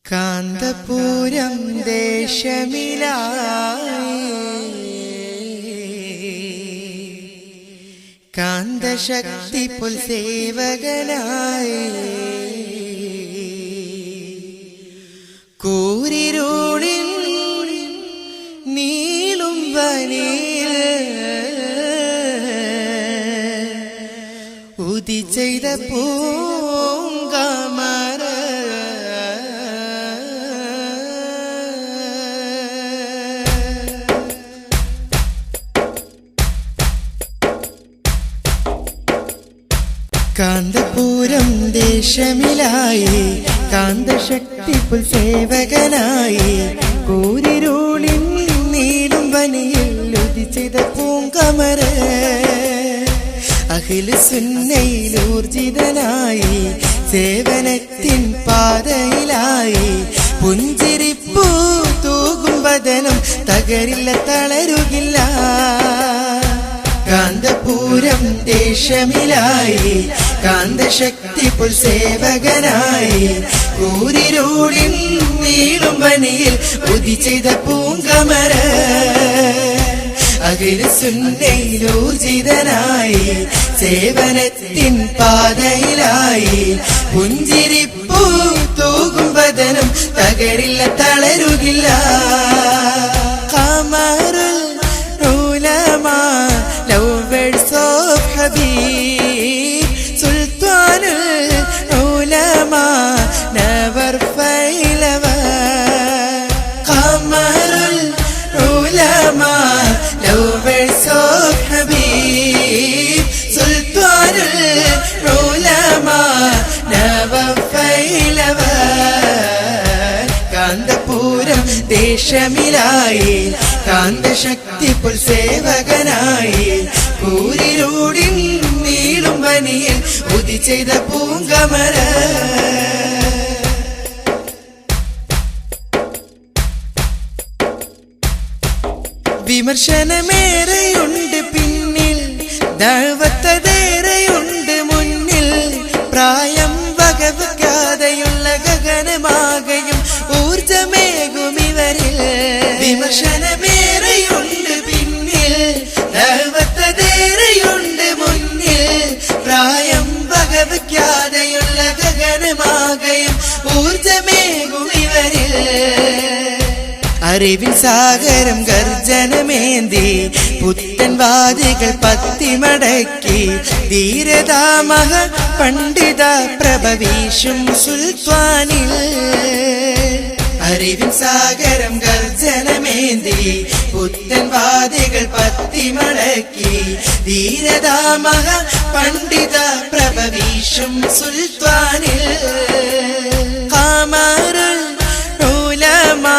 കാന്തപുരം ദേശമിലായി കാന്തശക്തി പുൽസേവകനായി കൂരിരുളിൽ നീളും വനിയിൽ ഉദി ചെയ്ത പൂങ്കമര കാന്തപുരം ദേശമിലായി കാന്തശക്തി പുൽസേവകനായി കൂരിരുളിൽ നീളും വനിയിൽ ഉദിച്ചിത പൂങ്കമര അഖില സുന്നയിൽ ഊർജിതനായി സേവനത്തിൻ പാതയിലായി പുഞ്ചിരിപ്പൂ തൂകും വദനം തകരില്ല തളരുകില്ല കാന്തപുരം ദേശമിലായി കാന്തശക്തി പുൽസേവകനായി കൂരിരുളിൽ നീളും വനിയിൽ ഉദിച്ചിത പൂങ്കമര അഖില സുന്നയിൽ ഊർജിതനായി സേവനത്തിൻ പാതയിലായി പുഞ്ചിരിപ്പൂ തൂകും വദനം തകരില്ല തളരുകില്ല ഖമറുൽ ഉലമാ lovers of Habib Sultanul Ulama never fail ever Qamarul Ulama lovers of Habib Sultanul Ulama never fail ever Kanthapuram ദേശമിലായി കാന്തശക്തി പുൽസേവകനായി കൂരിരുളിൽ നീളും വനിയിൽ ഉദിച്ചെയ്ത പൂങ്കമര വിമർശനമേറെയുണ്ട് പിന്നിൽ ദഅവത്തേറെയുണ്ട് മുന്നിൽ പ്രായം വകവെക്കാതെയുള്ള ഗഗനമാകയും ഊർജമേകും ഇവരിൽ വിമർശനമേറെയുണ്ട് പിന്നിൽ ദഅവത്തേറെയുണ്ട് മുന്നിൽ പ്രായം വകവെക്കാതെയുള്ള ഗഗനമാകയും ഊർജമേകും ഇവരിൽ അറിവിൻ സാഗരം ഗർജനമേന്തി പുത്തൻ വാദികൾ പത്തിമടക്കി ധീരതാമഹ പണ്ഡിത പ്രഭവീഷും സുൽത്താനിൽ അറിവിൻ സാഗരം ഗർജനമേന്തി പുത്തൻ വാദികൾ പത്തിമടക്കി ധീരതാമഹ പണ്ഡിത പ്രഭവീഷും സുൽത്താനിൽ ഖമറുൽ ഉലമാ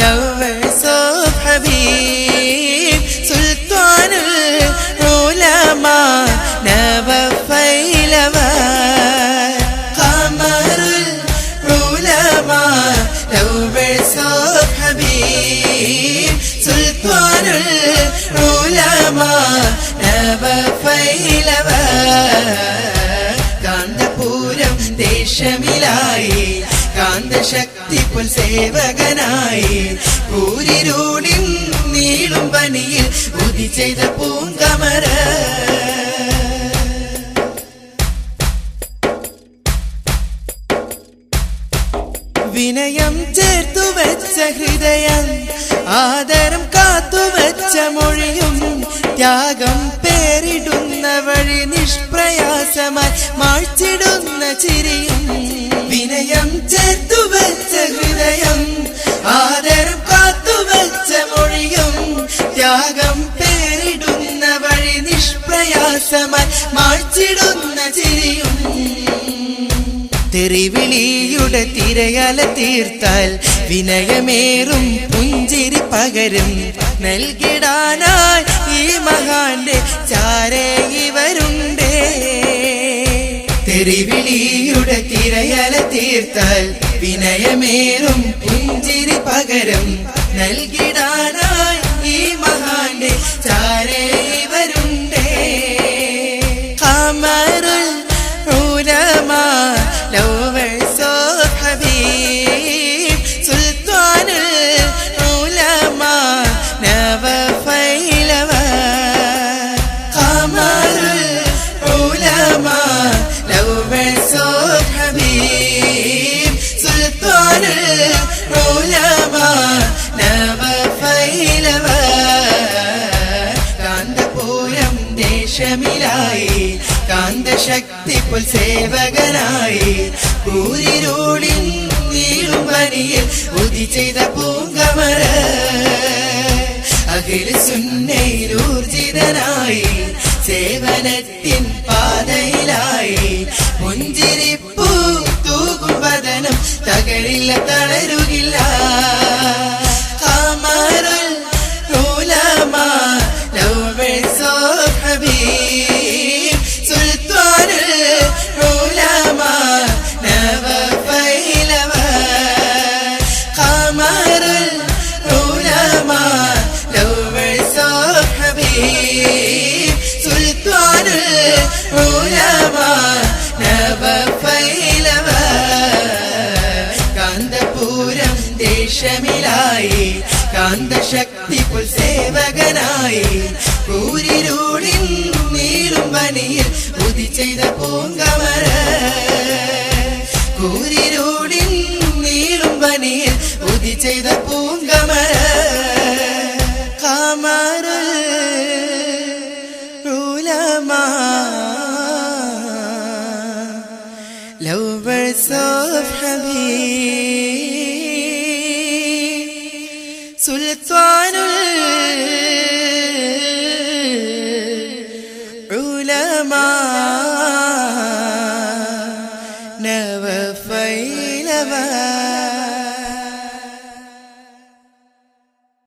lovers of Habib Sultanul Ulama never fail ever Qamarul Ulama lovers of Habib Sultanul Ulama never fail ever Kanthapuram ദേശമിലായി കാന്തശക്തി പുൽസേവകനായി കൂരിരുളിൽ നീളും വനിയിൽ ഉദിച്ചെയ്ത പൂങ്കമര വിനയം ചേർത്തു വെച്ച ഹൃദയം ആദരം കാത്തുവെച്ച മൊഴിയും ത്യാഗം പേരിടുന്ന വഴി നിഷ്പ്രയാസമായി മായ്ച്ചിടുന്ന ചിരിയും വിനയം ചേർത്തു വെച്ച ഹൃദയം ആദരം കാത്തുവെച്ച മൊഴിയും ത്യാഗം പേരിടുന്ന വഴി നിഷ്പ്രയാസമായി മായ്ച്ചിടുന്ന ചിരിയും തെറിവിളിയുടെ തിരയല തീർത്താൽ വിനയമേറും പുഞ്ചിരി പകരും നൽകിടാനായി ഈ മഹാന്റെ ചാരേ ഇവരുണ്ടേ തെറിവിളിയുടെ തിരയല തീർത്താൽ വിനയമേറും പുഞ്ചിരി പകരം നൽകിടാനായി ഈ മഹാന്റെ ചാരേ ഇവരുണ്ടേ ഖമറുൽ ഉലമാ lovers of Habib ശക്തിപ്പോൾ സേവകനായി കൂരിരുളിൻ നീളും പനിയിൽ ഉദി ചെയ്ത പൂങ്കമര അഖില സുന്നയിൽ ഊർജിതനായി സേവനത്തിൻ പാതയിലായി പുഞ്ചിരിപ്പൂ തൂകും വദനം തകരില്ല തളരുകില്ല ഖമറുൽ ഉലമാ ലൗഹ് സോഫ് ഹബീബ് സുൽത്താനുൽ ഉലമാ നവഫൈലവ ഖമറുൽ ഉലമാ ലൗഹ് സോഫ് ഹബീബ് സുൽത്താനുൽ ഉലമാ നവഫൈലവ കാന്തപുരം ദേശമിലായി കാന്തശക്തിപ്പോൾ സേവകനായി കൂരിരുളിൻ നീളും പനിയിൽ ഉദി ചെയ്ത പൂങ്കമര കൂരിരുളിൻ നീളും പനിയിൽ ഉദി ചെയ്ത പൂങ്കമര ഖമറുൽ ഉലമാ ലൗഹ് സോഫ് ഹബീബ് സുൽത്താനുൽ ഉലമാ നവഫൈലവ